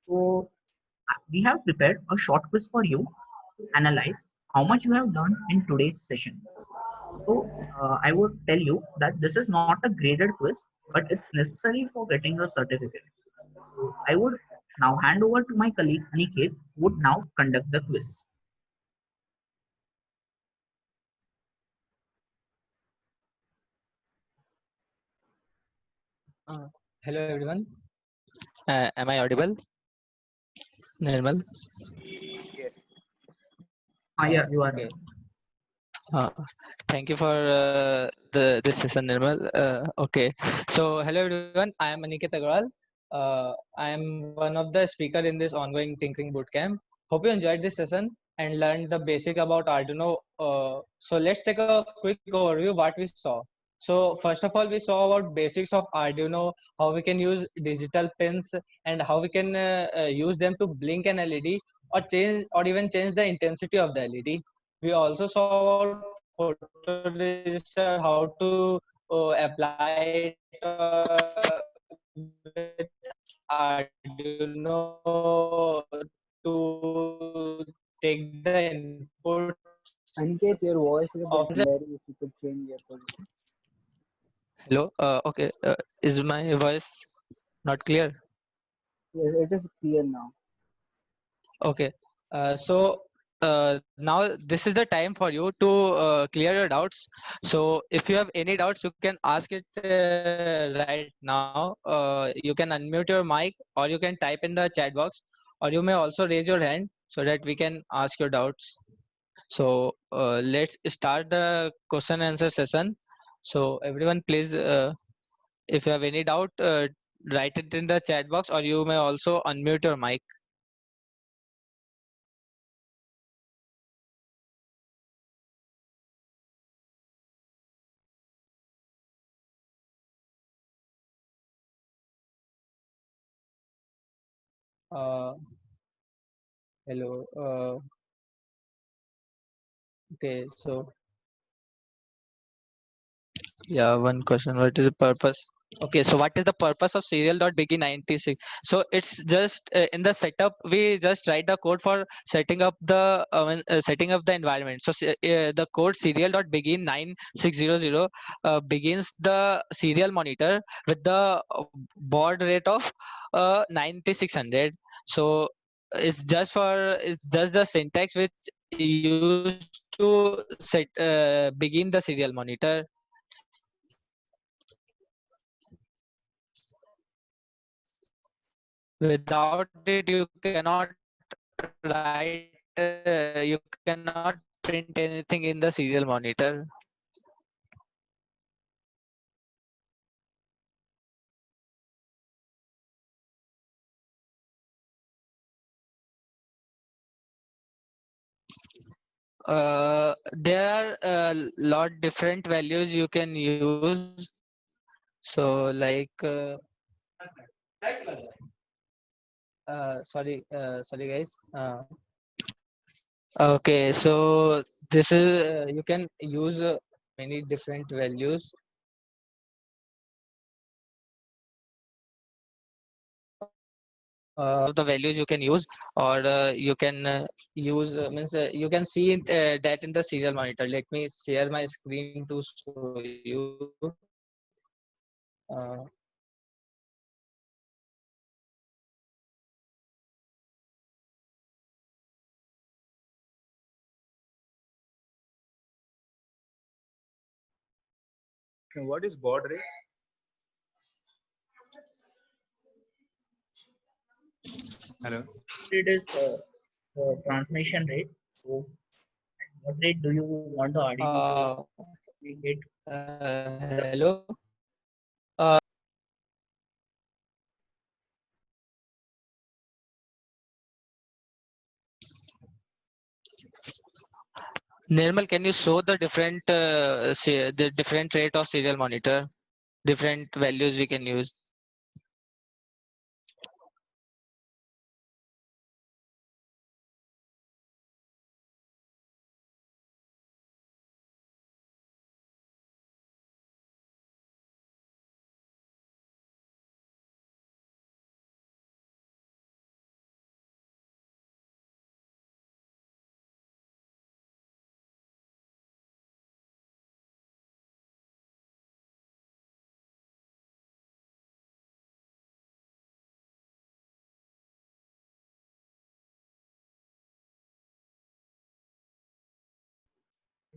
So we have prepared a short quiz for you to analyze how much you have learned in today's session. So I would tell you that this is not a graded quiz, but it's necessary for getting a certificate. So I would now hand over to my colleague Aniket, who would now conduct the quiz. Hello everyone. Am I audible? Nirmal? Yes. Yeah, you are. Okay. Uh, Thank you for this session, Nirmal. Okay. So hello everyone. I am Aniket Agrawal. I am one of the speaker in this ongoing Tinkering Bootcamp. Hope you enjoyed this session and learned the basic about Arduino. So let's take a quick overview what we saw. So first of all, we saw about basics of Arduino, how we can use digital pins and how we can use them to blink an LED or change or even change the intensity of the LED. We also saw about photoregister, how to apply it with Arduino to take the input Aniket, your voice is a bit of the. blurry. If you could change your position. Hello. Okay. Is my voice not clear? Yes, it is clear now. Okay. So now this is the time for you to clear your doubts. So if you have any doubts, you can ask it right now. You can unmute your mic or you can type in the chat box, or you may also raise your hand so that we can ask your doubts. So let's start the question answer session. So everyone, please, if you have any doubt, write it in the chat box, or you may also unmute your mic. Uh, Hello. Okay. So yeah, one question. What is the purpose? Okay. So what is the purpose of serial.begin 96? So it's just in the setup. We just write the code for setting up the setting up the environment. So the code serial.begin 9600 begins the serial monitor with the baud rate of 9600. So it's just the syntax which used to set begin the serial monitor. Without it you cannot write you cannot print anything in the serial monitor. There are a lot different values you can use. So like sorry guys. Okay, so this is you can use many different values. The values you can use, or you can use means you can see it, that in the serial monitor. Let me share my screen to show you. uh, What is baud rate? Hello. It is the transmission rate. So, at what rate do you want the Arduino to get? Hello. Nirmal, can you show the different the different rate of serial monitor, different values we can use?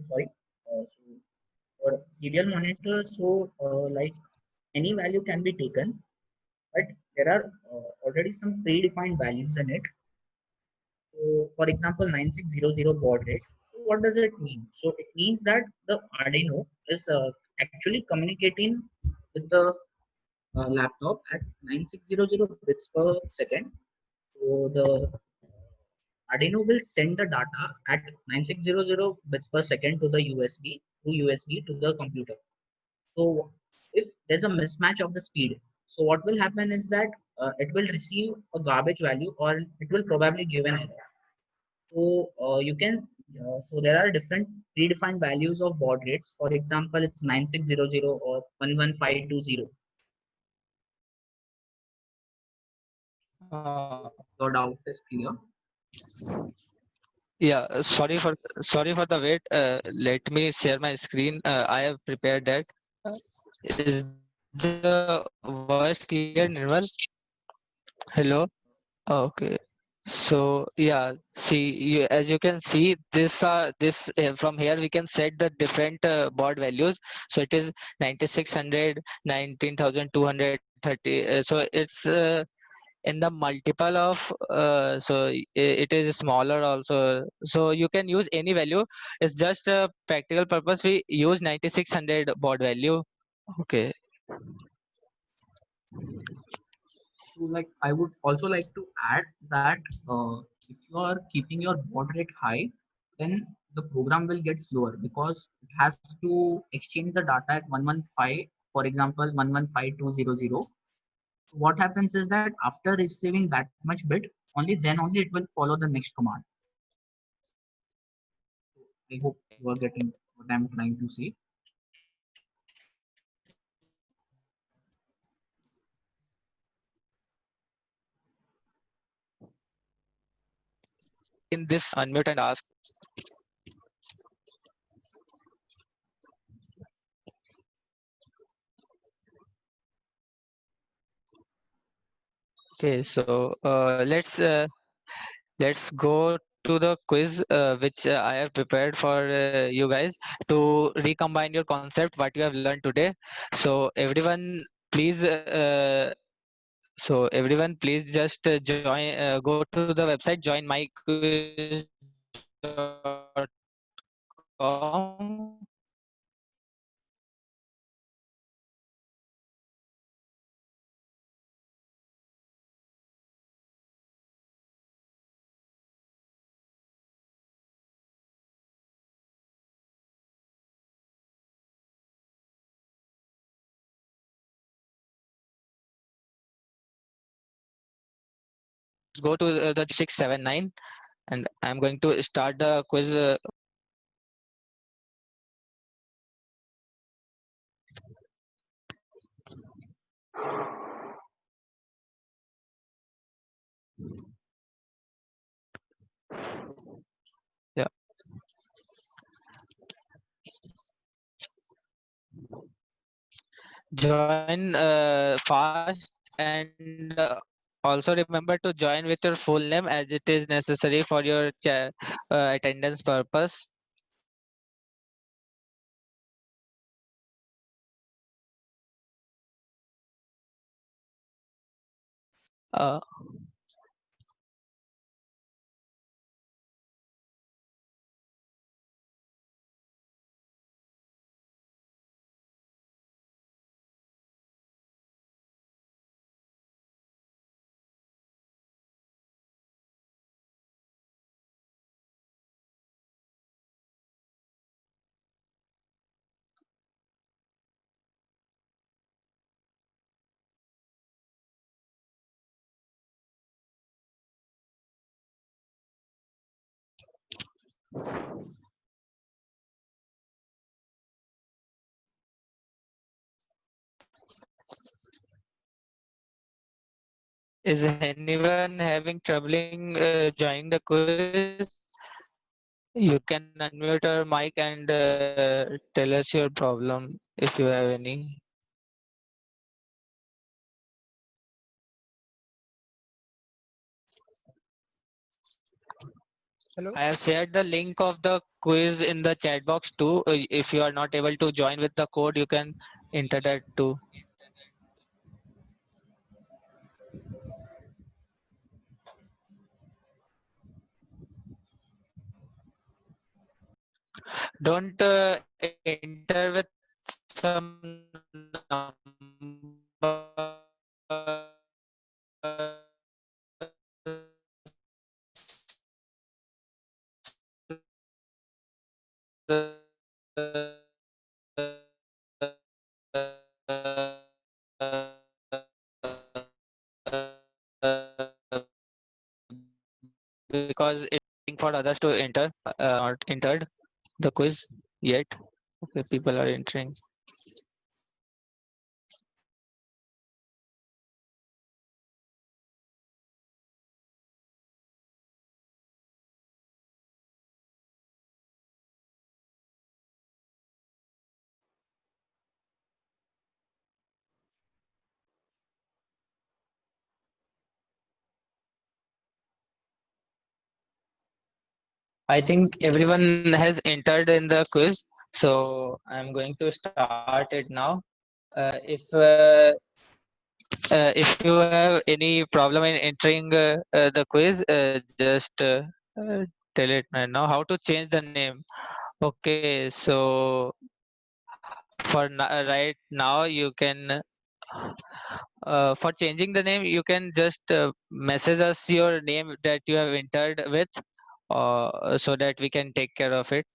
sorry. So for serial monitor, so like any value can be taken, but there are already some predefined values in it. So for example, 9600 baud rate. So what does it mean? So it means that the Arduino is actually communicating with the laptop at 9600 bits per second. So the Arduino will send the data at 9600 bits per second to the USB through USB to the computer. So if there's a mismatch of the speed, so what will happen is that it will receive a garbage value or it will probably give an error. So you can so there are different predefined values of baud rates. For example, it's 9600 or 11520. Uh, Your doubt is clear. yeah, sorry for the wait. Let me share my screen. I have prepared that. Uh, is the voice clear, Nirmal? Hello. Okay. So yeah, see, as you can see, this from here we can set the different baud values. So it is 9600, 19,230. So it's in the multiple of it is smaller also. So you can use any value. It's just a practical purpose. We use 9600 baud value. Okay. So like I would also like to add that if you are keeping your baud rate high, then the program will get slower because it has to exchange the data at 115, for example, 115200. What happens is that after receiving that much bit, only it will follow the next command. I hope you are getting what I'm trying to say. In this, unmute and ask. Okay, so let's go to the quiz which I have prepared for you guys to recombine your concept what you have learned today. So please uh, everyone please just join go to the website joinmyquiz.com. Go to the 679 and I'm going to start the quiz. Yeah, join fast and also remember to join with your full name as it is necessary for your attendance purpose. Uh, is anyone having troubling joining the quiz? You can unmute your mic and tell us your problem if you have any. Hello. I have shared the link of the quiz in the chat box too. If you are not able to join with the code, you can enter that too. Don't enter with some because it's for others to enter, not entered the quiz yet. Okay, people are entering. I think everyone has entered in the quiz, so I'm going to start it now. If you have any problem in entering the quiz, just tell it right now. How to change the name? Okay, so right now you can for changing the name you can just message us your name that you have entered with, so that we can take care of it.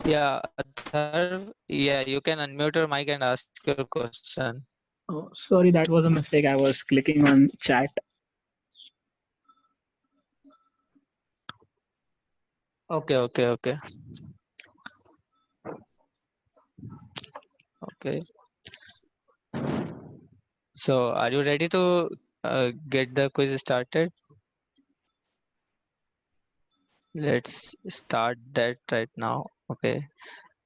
Yeah, Atharv, yeah, you can unmute your mic and ask your question. Oh, sorry, that was a mistake. I was clicking on chat. Okay, okay, okay, okay. So, are you ready to get the quiz started? Let's start that right now. Okay.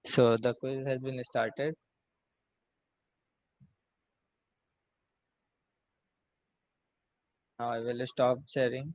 So, the quiz has been started. Now, I will stop sharing.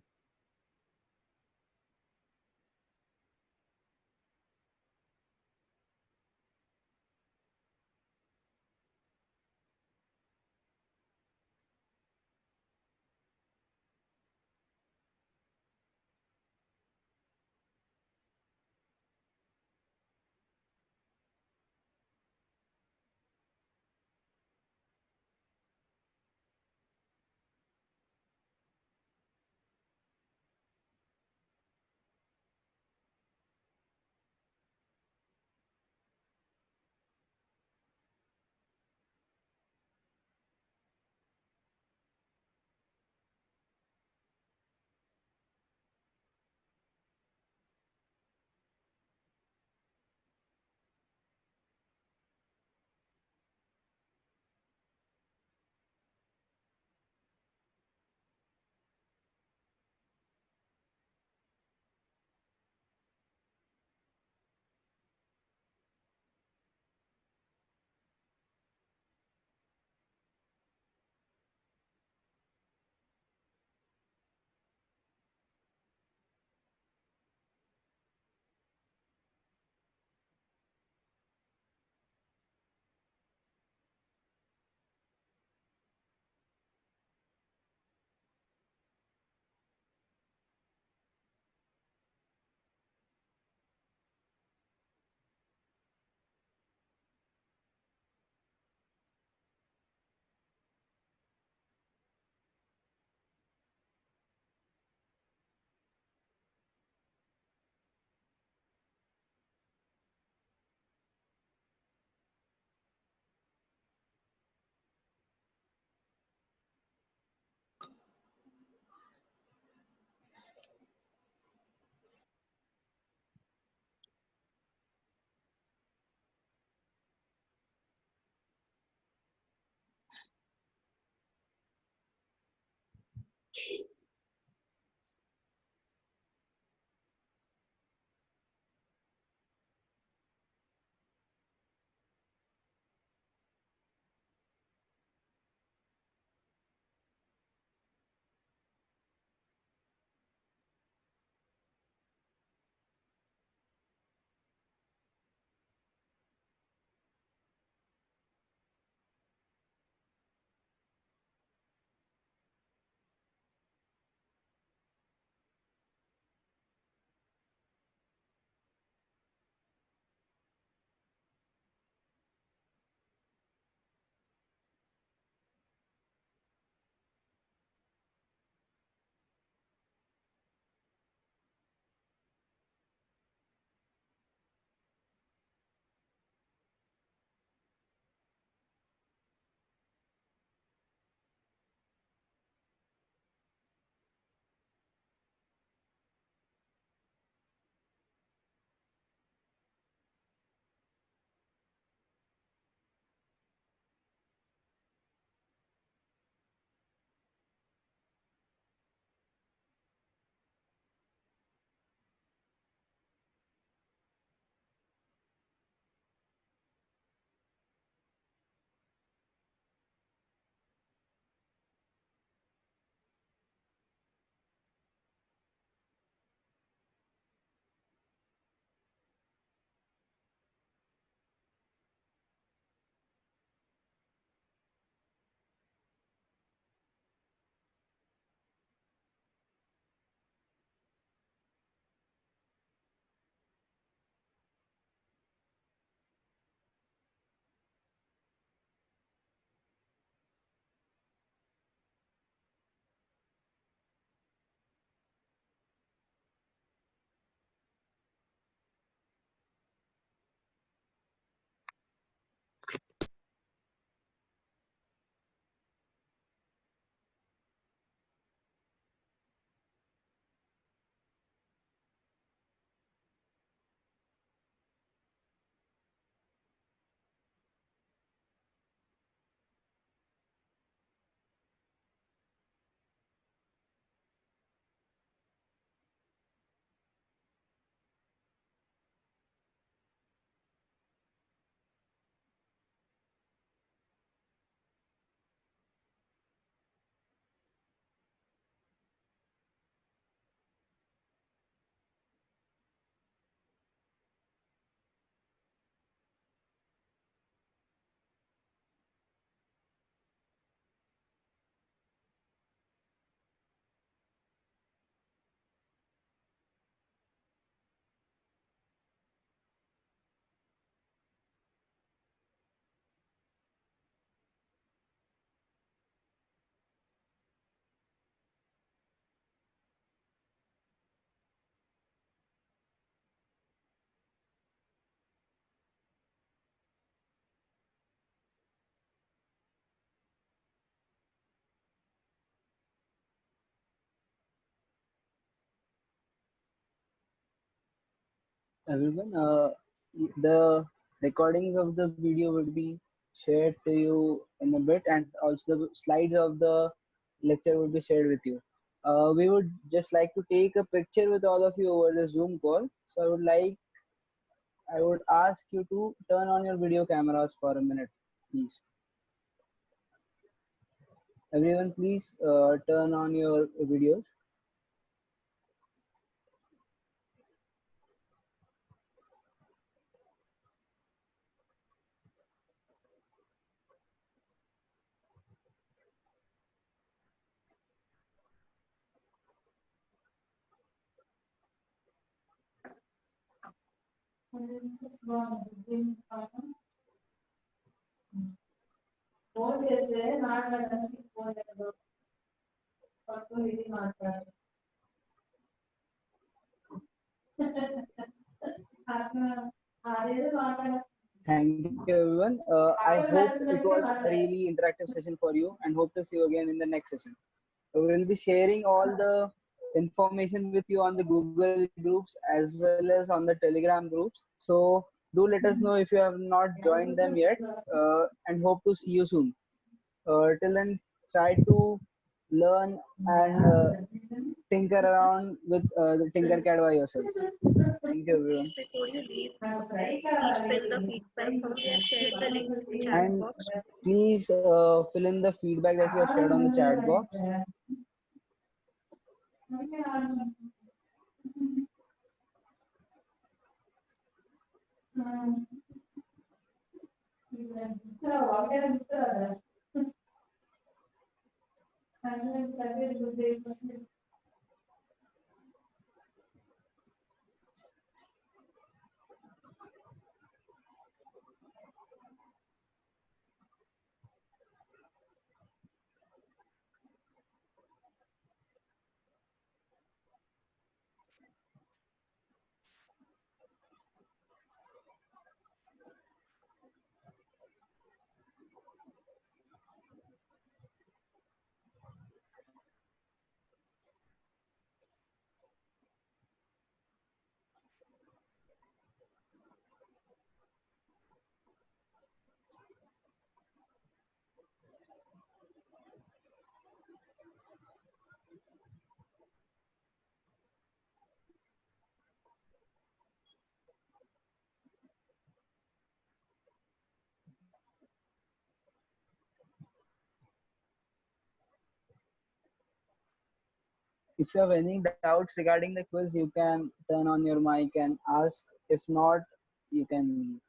everyone. The recordings of the video will be shared to you in a bit, and also the slides of the lecture will be shared with you. We would just like to take a picture with all of you over the Zoom call. So I would ask you to turn on your video cameras for a minute, please. Everyone, please turn on your videos. Thank you, everyone. I hope it was a really interactive session for you, and hope to see you again in the next session. We will be sharing all the information with you on the Google groups as well as on the Telegram groups. So do let us know if you have not joined them yet, and hope to see you soon. Till then, try to learn and tinker around with the Tinkercad by yourself. Thank you, everyone. Please, before you leave, please fill the feedback form. We have shared the link in the chat And box. please fill in the feedback that you have shared on the chat box. If you have any doubts regarding the quiz, you can turn on your mic and ask. If not, you can leave.